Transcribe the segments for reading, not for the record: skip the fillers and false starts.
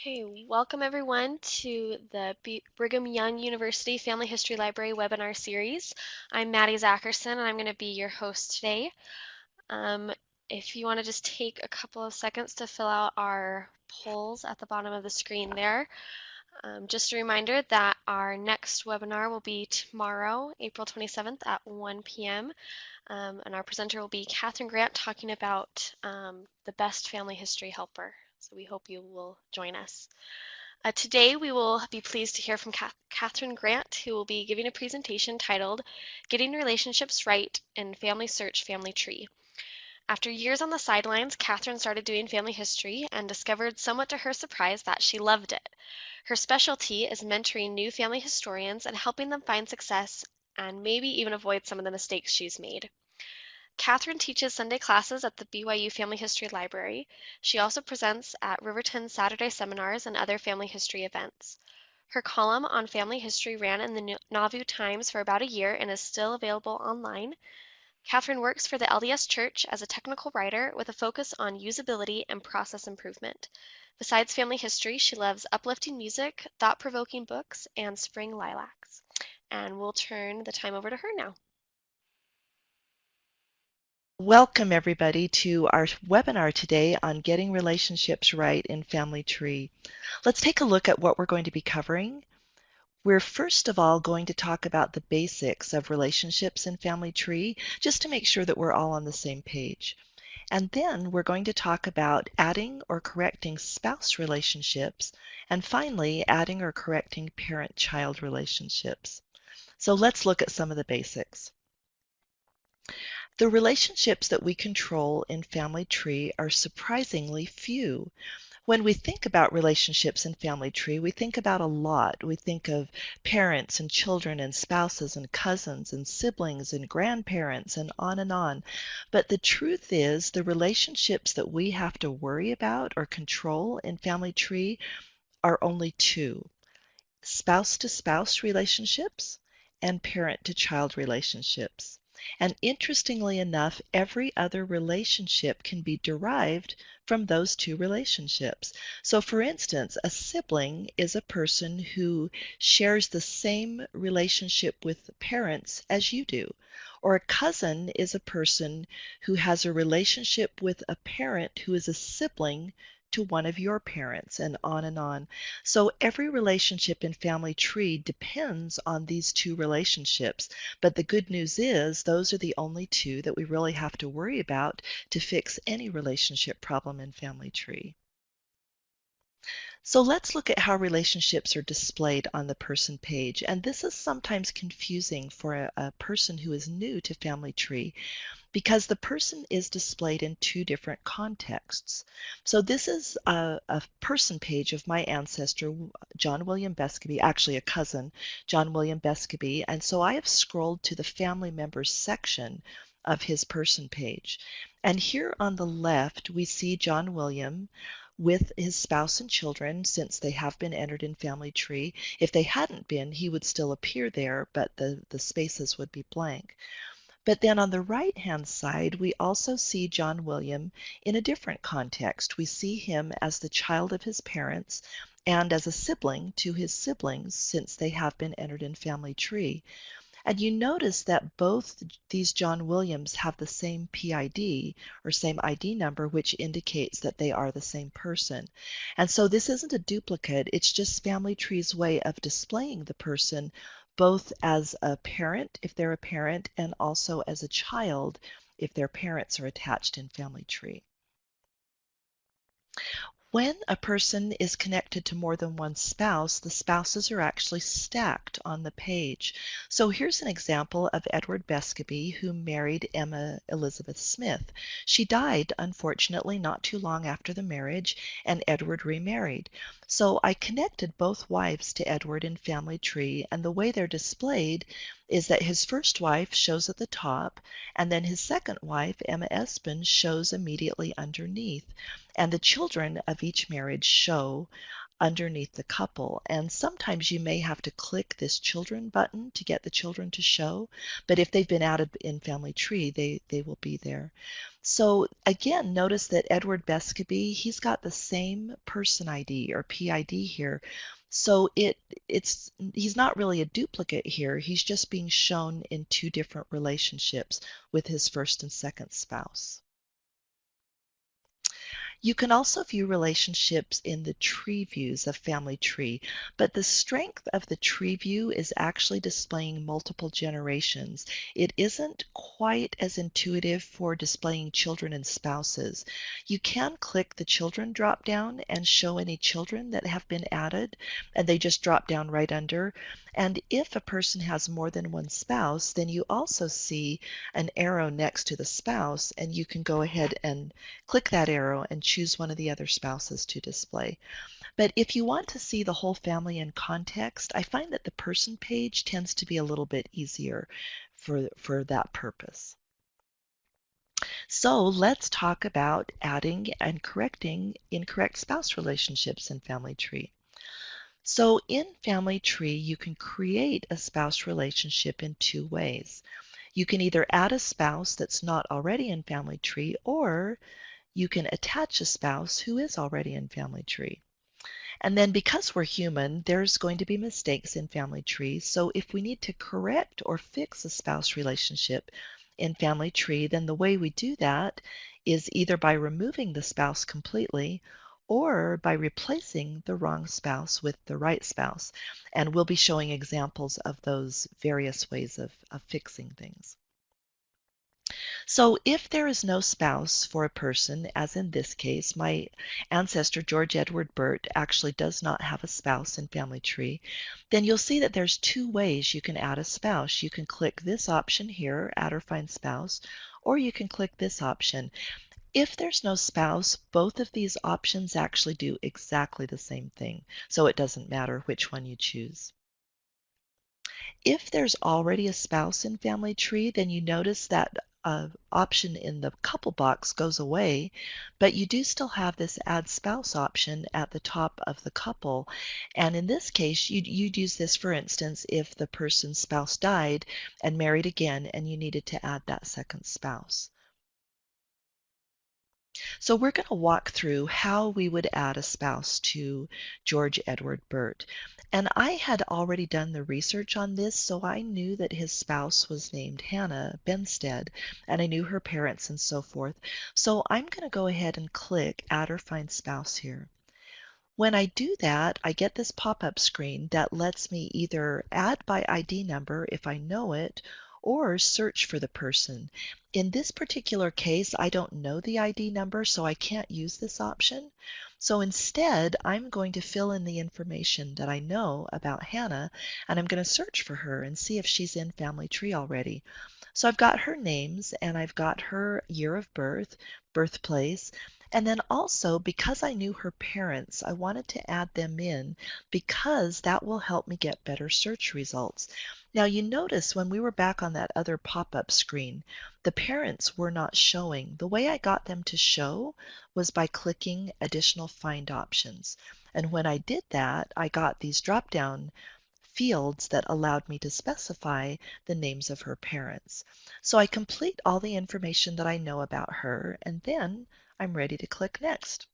Okay, welcome everyone to the Brigham Young University Family History Library webinar series. I'm Maddie Zackerson and I'm going to be your host today. If you want to just take a couple of seconds to fill out our polls at the bottom of the screen there. Just a reminder that our next webinar will be tomorrow, April 27th at 1 p.m. And our presenter will be Kathryn Grant talking about the best family history helper. So we hope you will join us. Today we will be pleased to hear from Kathryn Grant, who will be giving a presentation titled Getting Relationships Right in FamilySearch Family Tree. After years on the sidelines, Kathryn started doing family history and discovered, somewhat to her surprise, that she loved it. Her specialty is mentoring new family historians and helping them find success and maybe even avoid some of the mistakes she's made. Kathryn teaches Sunday classes at the BYU Family History Library. She also presents at Riverton Saturday seminars and other family history events. Her column on family history ran in the Nauvoo Times for about a year and is still available online. Kathryn works for the LDS Church as a technical writer with a focus on usability and process improvement. Besides family history, she loves uplifting music, thought-provoking books, and spring lilacs. And we'll turn the time over to her now. Welcome everybody to our webinar today on getting relationships right in Family Tree. Let's take a look at what we're going to be covering. We're first of all going to talk about the basics of relationships in Family Tree, just to make sure that we're all on the same page. And then we're going to talk about adding or correcting spouse relationships, and finally adding or correcting parent-child relationships. So let's look at some of the basics. The relationships that we control in Family Tree are surprisingly few. When we think about relationships in Family Tree, we think about a lot. We think of parents and children and spouses and cousins and siblings and grandparents and on and on. But the truth is, the relationships that we have to worry about or control in Family Tree are only two: spouse-to-spouse relationships and parent-to-child relationships. And interestingly enough, every other relationship can be derived from those two relationships. So for instance, a sibling is a person who shares the same relationship with parents as you do. Or a cousin is a person who has a relationship with a parent who is a sibling to one of your parents, and on and on. So every relationship in Family Tree depends on these two relationships. But the good news is those are the only two that we really have to worry about to fix any relationship problem in Family Tree. So let's look at how relationships are displayed on the person page. And this is sometimes confusing for a person who is new to Family Tree, because the person is displayed in two different contexts. So this is a person page of my ancestor, John William Bescabee, actually a cousin, John William Bescabee, and so I have scrolled to the family members section of his person page. And here on the left, we see John William with his spouse and children, since they have been entered in Family Tree. If they hadn't been, he would still appear there, but the spaces would be blank. But then on the right-hand side, we also see John William in a different context. We see him as the child of his parents and as a sibling to his siblings, since they have been entered in Family Tree. And you notice that both these John Williams have the same PID, or same ID number, which indicates that they are the same person. And so this isn't a duplicate, it's just Family Tree's way of displaying the person both as a parent, if they're a parent, and also as a child, if their parents are attached in Family Tree. When a person is connected to more than one spouse, the spouses are actually stacked on the page. So here's an example of Edward Bescabee, who married Emma Elizabeth Smith. She died, unfortunately, not too long after the marriage, and Edward remarried. So I connected both wives to Edward in Family Tree, and the way they're displayed is that his first wife shows at the top, and then his second wife, Emma Espin, shows immediately underneath. And the children of each marriage show underneath the couple. And sometimes you may have to click this children button to get the children to show, but if they've been added in Family Tree, they will be there. So again, notice that Edward Bescabee, he's got the same person ID or PID here. So it's he's not really a duplicate here. He's just being shown in two different relationships with his first and second spouse. You can also view relationships in the tree views of Family Tree, but the strength of the tree view is actually displaying multiple generations. It isn't quite as intuitive for displaying children and spouses. You can click the children drop down and show any children that have been added, and they just drop down right under. And if a person has more than one spouse, then you also see an arrow next to the spouse, and you can go ahead and click that arrow and choose one of the other spouses to display. But if you want to see the whole family in context, I find that the person page tends to be a little bit easier for that purpose. So let's talk about adding and correcting incorrect spouse relationships in Family Tree. So in Family Tree, you can create a spouse relationship in two ways. You can either add a spouse that's not already in Family Tree, or you can attach a spouse who is already in Family Tree. And then because we're human, there's going to be mistakes in Family Tree. So if we need to correct or fix a spouse relationship in Family Tree, then the way we do that is either by removing the spouse completely or by replacing the wrong spouse with the right spouse. And we'll be showing examples of those various ways of fixing things. So if there is no spouse for a person, as in this case, my ancestor George Edward Burt actually does not have a spouse in Family Tree, then you'll see that there's two ways you can add a spouse. You can click this option here, Add or Find Spouse, or you can click this option. If there's no spouse, both of these options actually do exactly the same thing, so it doesn't matter which one you choose. If there's already a spouse in Family Tree, then you notice that option in the couple box goes away, but you do still have this Add Spouse option at the top of the couple. And in this case, you'd use this, for instance, if the person's spouse died and married again and you needed to add that second spouse. So we're going to walk through how we would add a spouse to George Edward Burt. And I had already done the research on this, so I knew that his spouse was named Hannah Benstead, and I knew her parents and so forth. So I'm going to go ahead and click Add or Find Spouse here. When I do that, I get this pop-up screen that lets me either add by ID number if I know it, or search for the person. In this particular case, I don't know the ID number, so I can't use this option. So instead, I'm going to fill in the information that I know about Hannah, and I'm going to search for her and see if she's in Family Tree already. So I've got her names, and I've got her year of birth, birthplace, and then also, because I knew her parents, I wanted to add them in because that will help me get better search results. Now you notice when we were back on that other pop-up screen, the parents were not showing. The way I got them to show was by clicking additional find options. And when I did that, I got these drop-down fields that allowed me to specify the names of her parents. So I complete all the information that I know about her, and then I'm ready to click Next.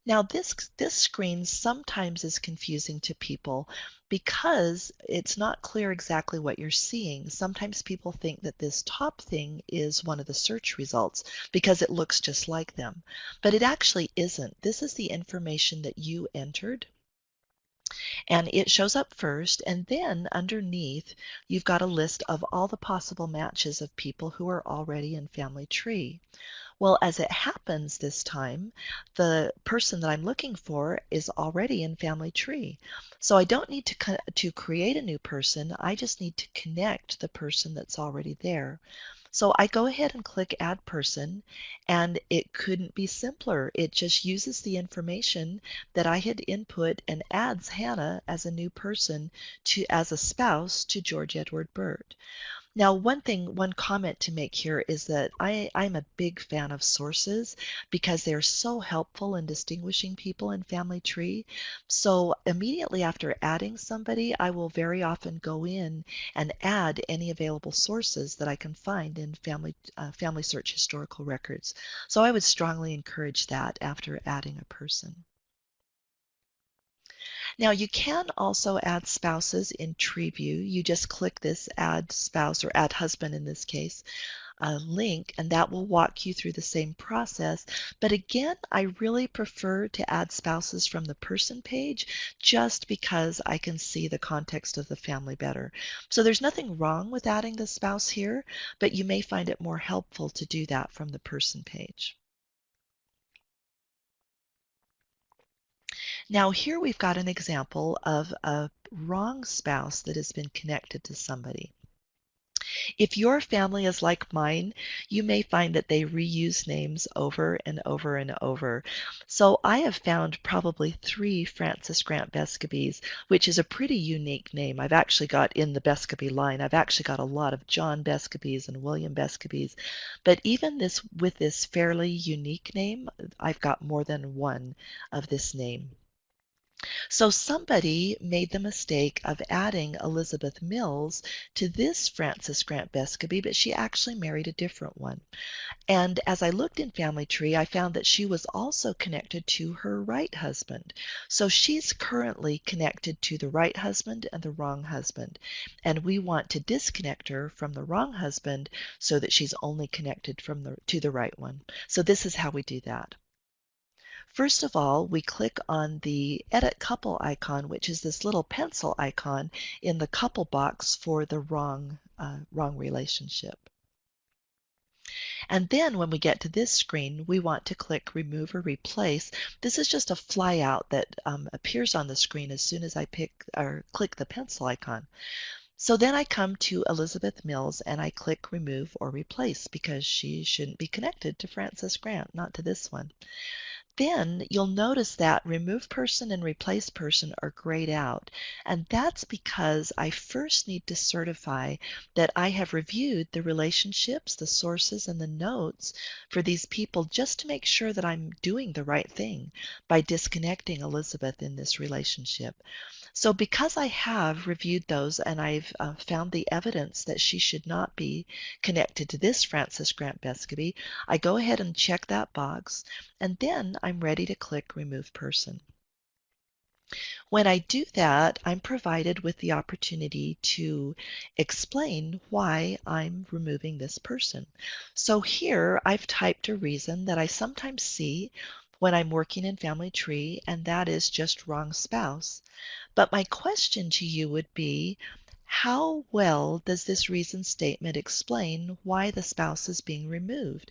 Now this screen sometimes is confusing to people because it's not clear exactly what you're seeing. Sometimes people think that this top thing is one of the search results because it looks just like them, but it actually isn't. This is the information that you entered. And it shows up first, and then underneath, you've got a list of all the possible matches of people who are already in Family Tree. Well, as it happens this time, the person that I'm looking for is already in Family Tree. So I don't need to create a new person. I just need to connect the person that's already there. So I go ahead and click Add Person, and it couldn't be simpler. It just uses the information that I had input and adds Hannah as a new person as a spouse to George Edward Burt. Now, one comment to make here is that I'm a big fan of sources because they're so helpful in distinguishing people in Family Tree. So immediately after adding somebody, I will very often go in and add any available sources that I can find in FamilySearch historical records. So I would strongly encourage that after adding a person. Now you can also add spouses in Tree View. You just click this Add Spouse or Add Husband in this case link, and that will walk you through the same process. But again, I really prefer to add spouses from the person page just because I can see the context of the family better. So there's nothing wrong with adding the spouse here, but you may find it more helpful to do that from the person page. Now here we've got an example of a wrong spouse that has been connected to somebody. If your family is like mine, you may find that they reuse names over and over and over. So I have found probably 3 Frances Grant Bescobys, which is a pretty unique name. I've actually got in the Bescoby line, I've actually got a lot of John Bescobys and William Bescobys. But even this with this fairly unique name, I've got more than one of this name. So somebody made the mistake of adding Elizabeth Mills to this Frances Grant Bescoby, but she actually married a different one. And as I looked in Family Tree, I found that she was also connected to her right husband. So she's currently connected to the right husband and the wrong husband. And we want to disconnect her from the wrong husband so that she's only connected to the right one. So this is how we do that. First of all, we click on the Edit Couple icon, which is this little pencil icon in the couple box for the wrong relationship. And then when we get to this screen, we want to click Remove or Replace. This is just a flyout that appears on the screen as soon as I pick or click the pencil icon. So then I come to Elizabeth Mills and I click Remove or Replace because she shouldn't be connected to Frances Grant, not to this one. Then you'll notice that remove person and replace person are grayed out. And that's because I first need to certify that I have reviewed the relationships, the sources, and the notes for these people just to make sure that I'm doing the right thing by disconnecting Elizabeth in this relationship. So because I have reviewed those and I've found the evidence that she should not be connected to this Frances Grant Bescoby, I go ahead and check that box, and then I'm ready to click Remove Person. When I do that, I'm provided with the opportunity to explain why I'm removing this person. So here I've typed a reason that I sometimes see when I'm working in Family Tree, and that is just wrong spouse. But my question to you would be, how well does this reason statement explain why the spouse is being removed?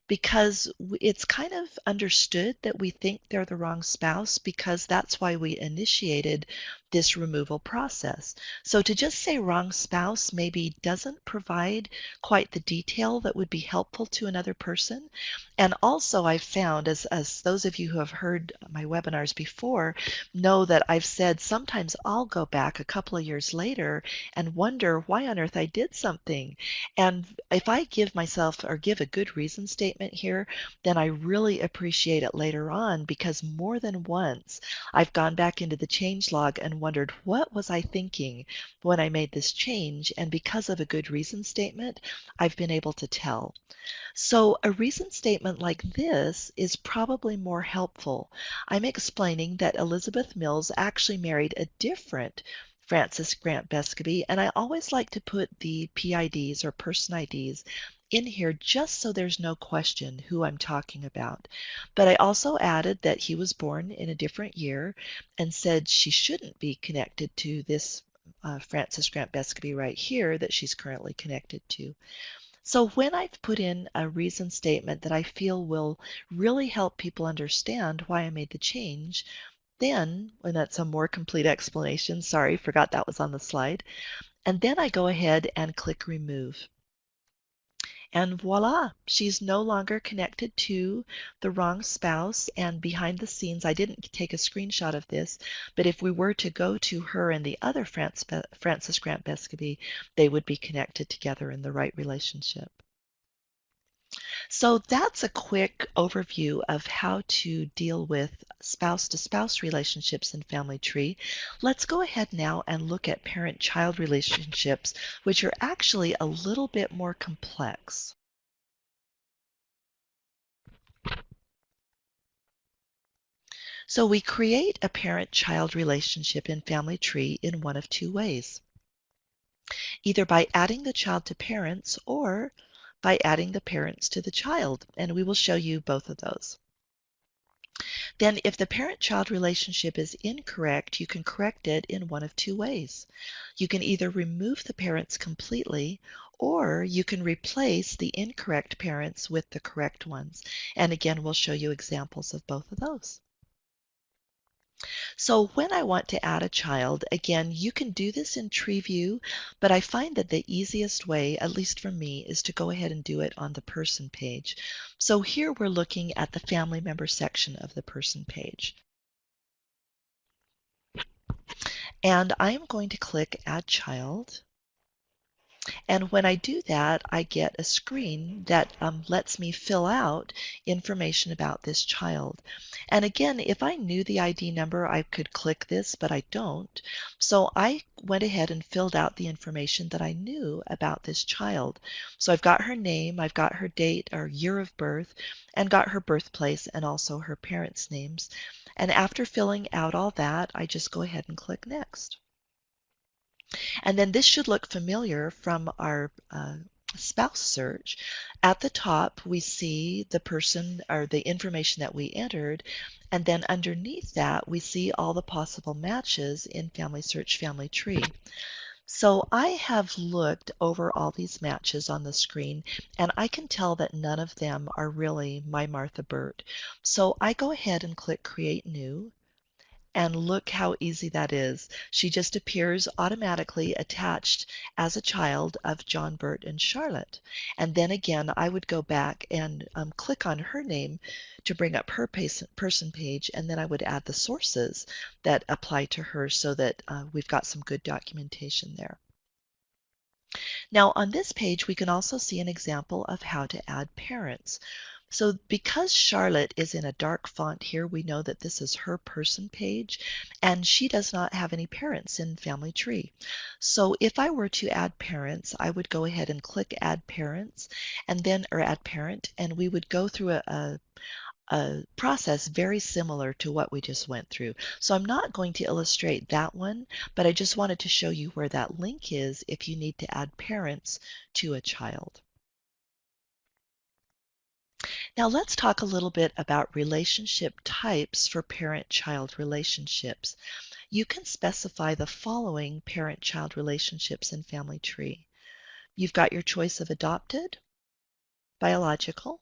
Because it's kind of understood that we think they're the wrong spouse because that's why we initiated this removal process. So to just say wrong spouse maybe doesn't provide quite the detail that would be helpful to another person. And also I've found, as those of you who have heard my webinars before know that I've said sometimes I'll go back a couple of years later and wonder why on earth I did something. And if I give myself or give a good reason statement here, then I really appreciate it later on because more than once I've gone back into the change log and wondered what was I thinking when I made this change, and because of a good reason statement, I've been able to tell. So a reason statement like this is probably more helpful. I'm explaining that Elizabeth Mills actually married a different Frances Grant Bescoby, and I always like to put the PIDs or person IDs in here just so there's no question who I'm talking about. But I also added that he was born in a different year and said she shouldn't be connected to this Frances Grant Bescoby right here that she's currently connected to. So when I've put in a reason statement that I feel will really help people understand why I made the change, then, when that's a more complete explanation, sorry, forgot that was on the slide, and then I go ahead and click Remove. And voila, she's no longer connected to the wrong spouse. And behind the scenes, I didn't take a screenshot of this, but if we were to go to her and the other Frances Grant Bescovy, they would be connected together in the right relationship. So that's a quick overview of how to deal with spouse-to-spouse relationships in Family Tree. Let's go ahead now and look at parent-child relationships, which are actually a little bit more complex. So we create a parent-child relationship in Family Tree in one of two ways, either by adding the child to parents or by adding the parents to the child, and we will show you both of those. Then if the parent-child relationship is incorrect, you can correct it in one of two ways. You can either remove the parents completely, or you can replace the incorrect parents with the correct ones. And again, we'll show you examples of both of those. So when I want to add a child, again, you can do this in Tree View, but I find that the easiest way, at least for me, is to go ahead and do it on the person page. So here we're looking at the family member section of the person page. And I am going to click Add Child. And when I do that, I get a screen that lets me fill out information about this child. And again, if I knew the ID number, I could click this, but I don't. So I went ahead and filled out the information that I knew about this child. So I've got her name, I've got her date or year of birth, and got her birthplace and also her parents' names. And after filling out all that, I just go ahead and click Next. And then this should look familiar from our spouse search. At the top, we see the person or the information that we entered, and then underneath that, we see all the possible matches in FamilySearch Family Tree. So I have looked over all these matches on the screen, and I can tell that none of them are really my Martha Burt. So I go ahead and click Create New. And look how easy that is. She just appears automatically attached as a child of John Burt and Charlotte. And then again, I would go back and click on her name to bring up her person page, and then I would add the sources that apply to her so that we've got some good documentation there. Now on this page, we can also see an example of how to add parents. So because Charlotte is in a dark font here, we know that this is her person page, and she does not have any parents in Family Tree. So if I were to add parents, I would go ahead and click Add Parents, and then, or Add Parent, and we would go through a process very similar to what we just went through. So I'm not going to illustrate that one, but I just wanted to show you where that link is if you need to add parents to a child. Now let's talk a little bit about relationship types for parent-child relationships. You can specify the following parent-child relationships in Family Tree. You've got your choice of adopted, biological,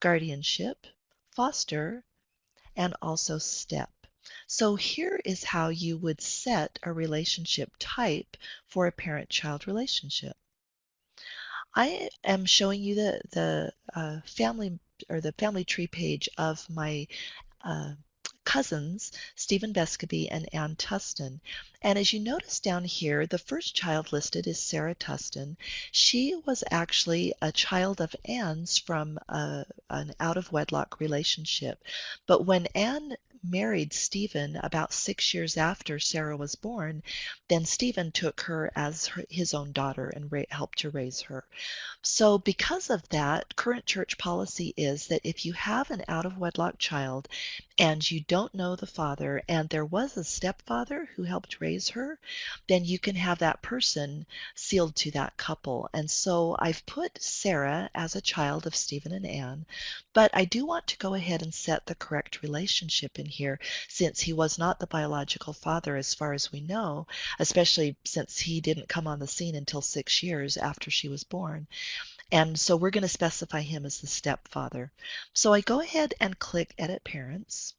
guardianship, foster, and also step. So here is how you would set a relationship type for a parent-child relationship. I am showing you the family tree page of my uh, cousins, Stephen Bescovy and Ann Tustin. And as you notice down here, the first child listed is Sarah Tustin. She was actually a child of Ann's from an out-of-wedlock relationship. But when Ann married Stephen about 6 years after Sarah was born, then Stephen took her as his own daughter and helped to raise her. So because of that, current church policy is that if you have an out-of-wedlock child and you don't know the father and there was a stepfather who helped raise her, then you can have that person sealed to that couple. And so I've put Sarah as a child of Stephen and Ann, but I do want to go ahead and set the correct relationship in here since he was not the biological father as far as we know, especially since he didn't come on the scene until 6 years after she was born. And so we're going to specify him as the stepfather. So I go ahead and click Edit Parents.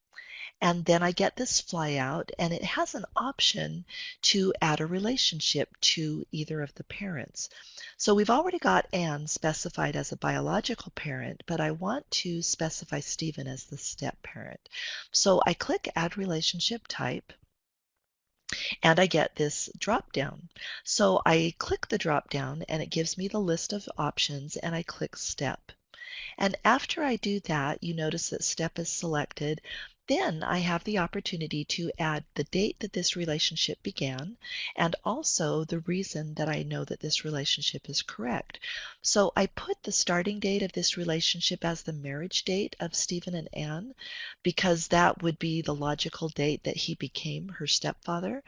And then I get this flyout, and it has an option to add a relationship to either of the parents. So we've already got Anne specified as a biological parent, but I want to specify Stephen as the step parent. So I click Add Relationship Type, and I get this drop down. So I click the drop down, and it gives me the list of options, and I click Step. And after I do that, you notice that step is selected. Then I have the opportunity to add the date that this relationship began and also the reason that I know that this relationship is correct. So I put the starting date of this relationship as the marriage date of Stephen and Anne because that would be the logical date that he became her stepfather.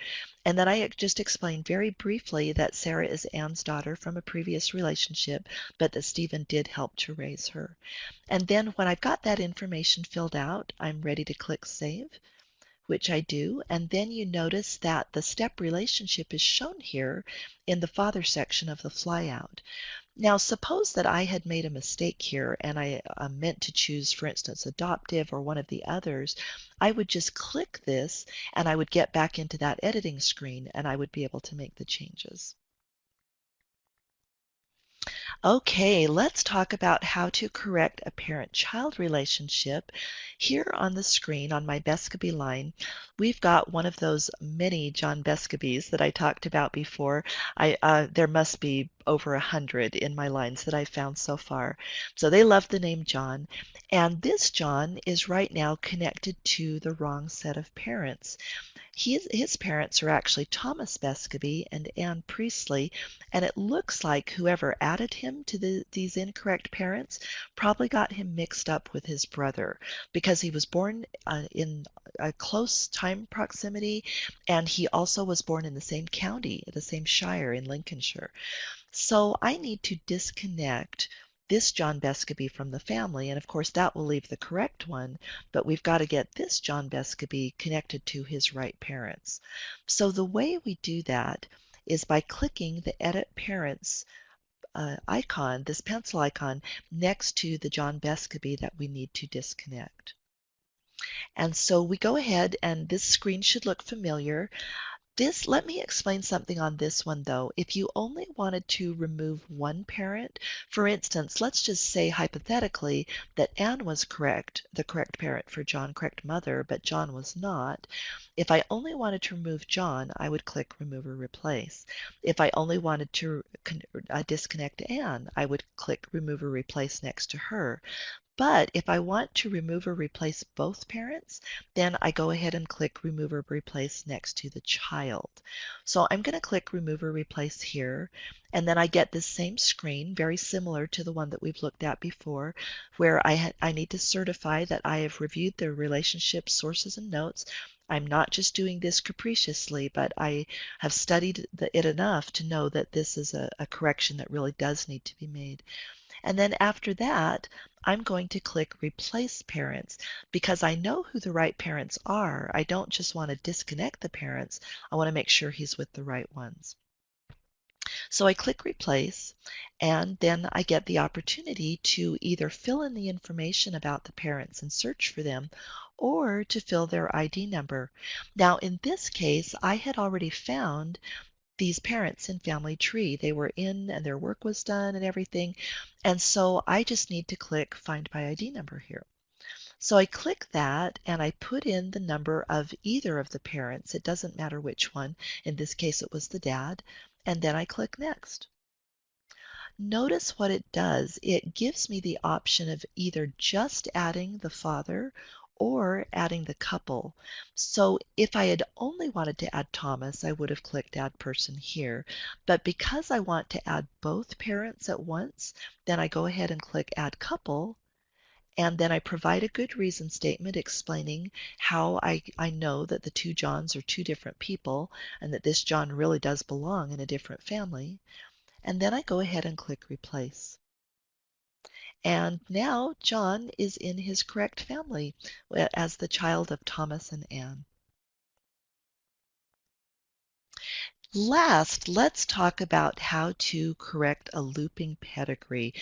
And then I just explained very briefly that Sarah is Anne's daughter from a previous relationship, but that Stephen did help to raise her. And then when I've got that information filled out, I'm ready to click Save, which I do. And then you notice that the step relationship is shown here in the Father section of the flyout. Now, suppose that I had made a mistake here and I meant to choose, for instance, adoptive or one of the others. I would just click this and I would get back into that editing screen and I would be able to make the changes. Okay, let's talk about how to correct a parent-child relationship. Here on the screen on my Bescabie line, we've got one of those many John Bescabies that I talked about before. There must be over 100 in my lines that I've found so far. So they love the name John. And this John is right now connected to the wrong set of parents. His parents are actually Thomas Bescabie and Anne Priestley, and it looks like whoever added him to these incorrect parents probably got him mixed up with his brother because he was born in a close time proximity, and he also was born in the same county, the same shire in Lincolnshire. So I need to disconnect this John Bescabie from the family, and of course that will leave the correct one, but we've got to get this John Bescabie connected to his right parents. So the way we do that is by clicking the Edit Parents icon, this pencil icon, next to the John Bescabie that we need to disconnect. And so we go ahead, and this screen should look familiar. Let me explain something on this one though. If you only wanted to remove one parent, for instance, let's just say hypothetically that Anne was correct, the correct parent for John, correct mother, but John was not. If I only wanted to remove John, I would click Remove or Replace. If I only wanted to disconnect Anne, I would click Remove or Replace next to her. But if I want to remove or replace both parents, then I go ahead and click Remove or Replace next to the child. So I'm going to click Remove or Replace here, and then I get this same screen, very similar to the one that we've looked at before, where I need to certify that I have reviewed the relationship sources and notes. I'm not just doing this capriciously, but I have studied it enough to know that this is a correction that really does need to be made. And then after that, I'm going to click Replace Parents because I know who the right parents are. I don't just want to disconnect the parents. I want to make sure he's with the right ones. So I click Replace, and then I get the opportunity to either fill in the information about the parents and search for them, or to fill their ID number. Now in this case, I had already found these parents in Family Tree. They were in and their work was done and everything. And so I just need to click Find by ID number here. So I click that and I put in the number of either of the parents. It doesn't matter which one. In this case, it was the dad. And then I click Next. Notice what it does. It gives me the option of either just adding the father or adding the couple. So if I had only wanted to add Thomas, I would have clicked Add Person here. But because I want to add both parents at once, then I go ahead and click Add Couple, and then I provide a good reason statement explaining how I know that the two Johns are two different people and that this John really does belong in a different family. And then I go ahead and click Replace. And now John is in his correct family as the child of Thomas and Anne. Last, let's talk about how to correct a looping pedigree.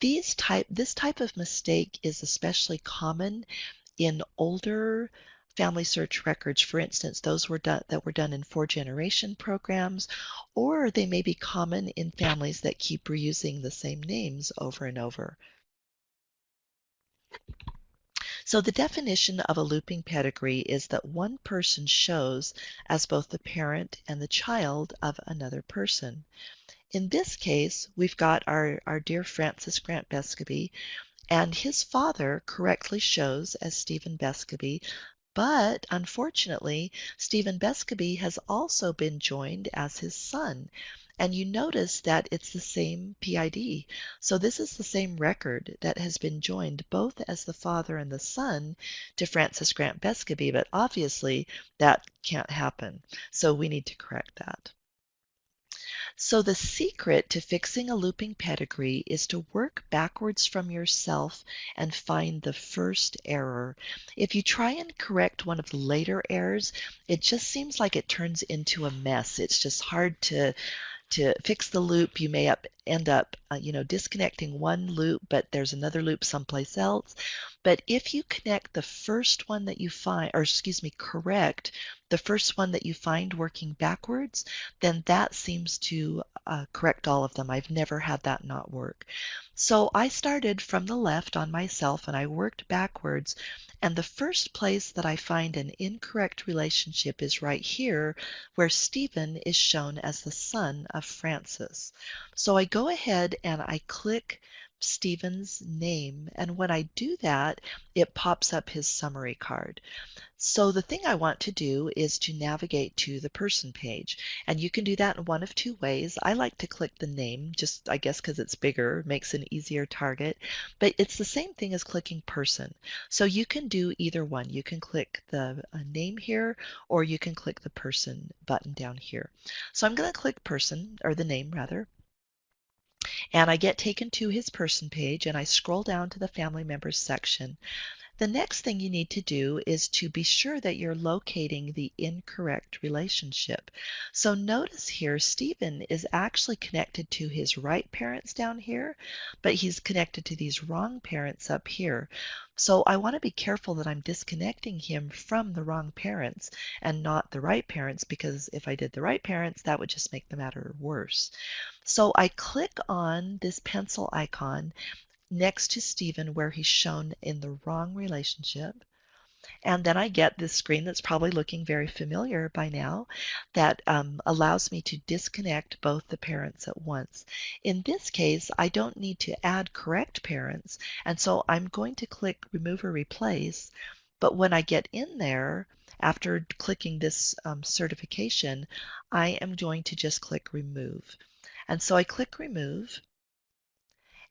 This type of mistake is especially common in older family search records, for instance, those were done that were done in 4-generation programs, or they may be common in families that keep reusing the same names over and over. So the definition of a looping pedigree is that one person shows as both the parent and the child of another person. In this case, we've got our dear Francis Grant Bescovy, and his father correctly shows as Stephen Bescovy, but unfortunately, Stephen Bescovy has also been joined as his son. And you notice that it's the same PID. So this is the same record that has been joined both as the father and the son to Francis Grant Bescovy, but obviously that can't happen. So we need to correct that. So the secret to fixing a looping pedigree is to work backwards from yourself and find the first error. If you try and correct one of the later errors, it just seems like it turns into a mess. It's just hard to fix the loop. You may end up disconnecting one loop, but there's another loop someplace else. But if you connect the first one that you find, or excuse me, correct the first one that you find working backwards, then that seems to correct all of them. I've never had that not work. So I started from the left on myself and I worked backwards. And the first place that I find an incorrect relationship is right here, where Stephen is shown as the son of Francis. So I go ahead and I click Stephen's name. And when I do that, it pops up his summary card. So the thing I want to do is to navigate to the person page. And you can do that in one of two ways. I like to click the name, just I guess because it's bigger, makes an easier target. But it's the same thing as clicking person. So you can do either one. You can click the name here, or you can click the person button down here. So I'm going to click person, or the name rather. And I get taken to his person page and I scroll down to the family members section. The next thing you need to do is to be sure that you're locating the incorrect relationship. So notice here, Stephen is actually connected to his right parents down here, but he's connected to these wrong parents up here. So I want to be careful that I'm disconnecting him from the wrong parents and not the right parents, because if I did the right parents, that would just make the matter worse. So I click on this pencil icon next to Stephen where he's shown in the wrong relationship. And then I get this screen that's probably looking very familiar by now that allows me to disconnect both the parents at once. In this case, I don't need to add correct parents, and so I'm going to click Remove or Replace. But when I get in there, after clicking this certification, I am going to just click Remove. And so I click Remove.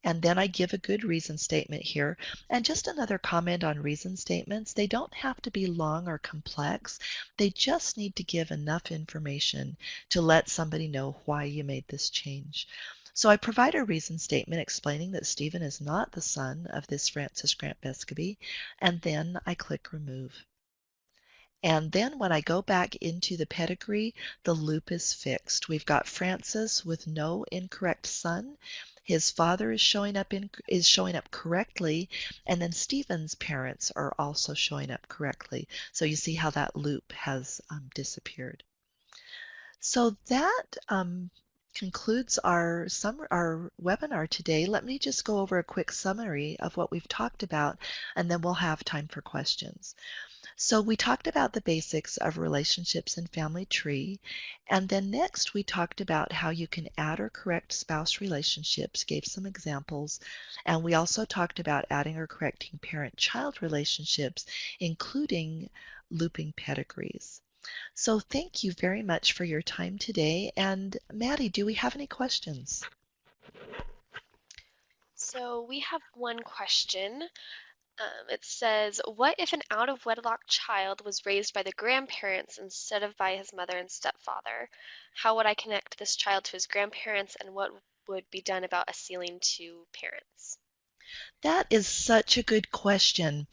And then I give a good reason statement here. And just another comment on reason statements, they don't have to be long or complex. They just need to give enough information to let somebody know why you made this change. So I provide a reason statement explaining that Stephen is not the son of this Francis Grant Bescovy, and then I click Remove. And then when I go back into the pedigree, the loop is fixed. We've got Francis with no incorrect son. His father is showing up correctly, and then Stephen's parents are also showing up correctly. So you see how that loop has disappeared. So that concludes our webinar today. Let me just go over a quick summary of what we've talked about, and then we'll have time for questions. So we talked about the basics of relationships and family tree, and then next we talked about how you can add or correct spouse relationships, gave some examples, and we also talked about adding or correcting parent-child relationships, including looping pedigrees. So thank you very much for your time today, and Maddie, do we have any questions? So we have one question. It says, what if an out-of-wedlock child was raised by the grandparents instead of by his mother and stepfather? How would I connect this child to his grandparents, and what would be done about a ceiling to parents? That is such a good question.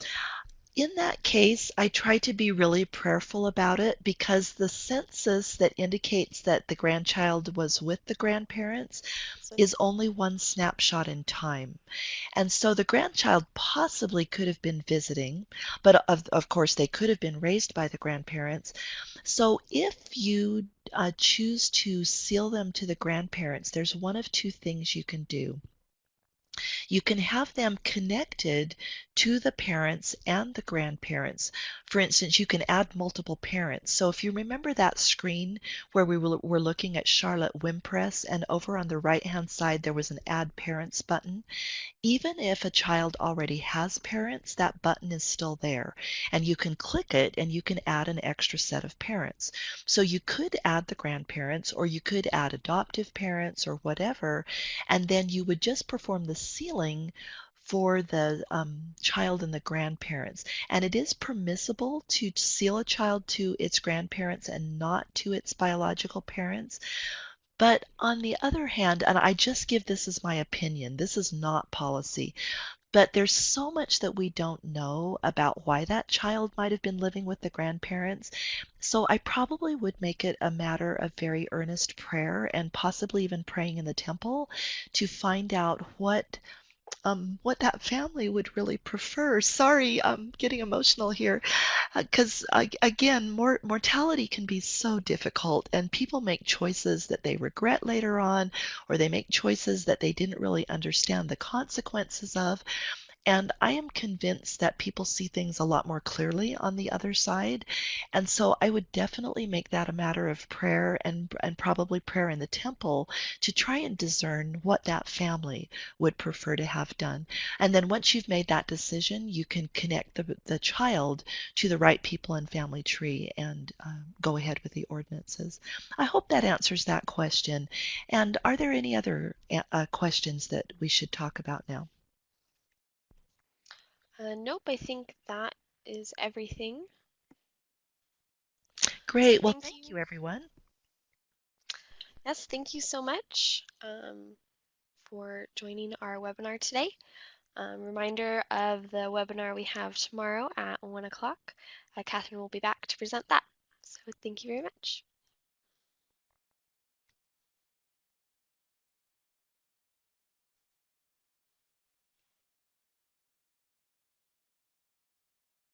In that case, I try to be really prayerful about it because the census that indicates that the grandchild was with the grandparents is only one snapshot in time. And so the grandchild possibly could have been visiting, but of course they could have been raised by the grandparents. So if you choose to seal them to the grandparents, there's one of two things you can do. You can have them connected to the parents and the grandparents. For instance, you can add multiple parents. So if you remember that screen where were looking at Charlotte Wimpress, and over on the right-hand side there was an Add Parents button, even if a child already has parents, that button is still there. And you can click it and you can add an extra set of parents. So you could add the grandparents, or you could add adoptive parents or whatever, and then you would just perform the sealing for the child and the grandparents. And it is permissible to seal a child to its grandparents and not to its biological parents. But on the other hand, and I just give this as my opinion, this is not policy, but there's so much that we don't know about why that child might have been living with the grandparents. So I probably would make it a matter of very earnest prayer and possibly even praying in the temple to find out what that family would really prefer. Sorry, I'm getting emotional here because again, mortality can be so difficult, and people make choices that they regret later on, or they make choices that they didn't really understand the consequences of. And I am convinced that people see things a lot more clearly on the other side. And so I would definitely make that a matter of prayer, and probably prayer in the temple to try and discern what that family would prefer to have done. And then once you've made that decision, you can connect the child to the right people in Family Tree and go ahead with the ordinances. I hope that answers that question. And are there any other questions that we should talk about now? Nope, I think that is everything. So Great. Well, thank thank you. you, everyone. Yes, thank you so much for joining our webinar today. Reminder of the webinar we have tomorrow at 1 o'clock. Kathryn will be back to present that. So thank you very much.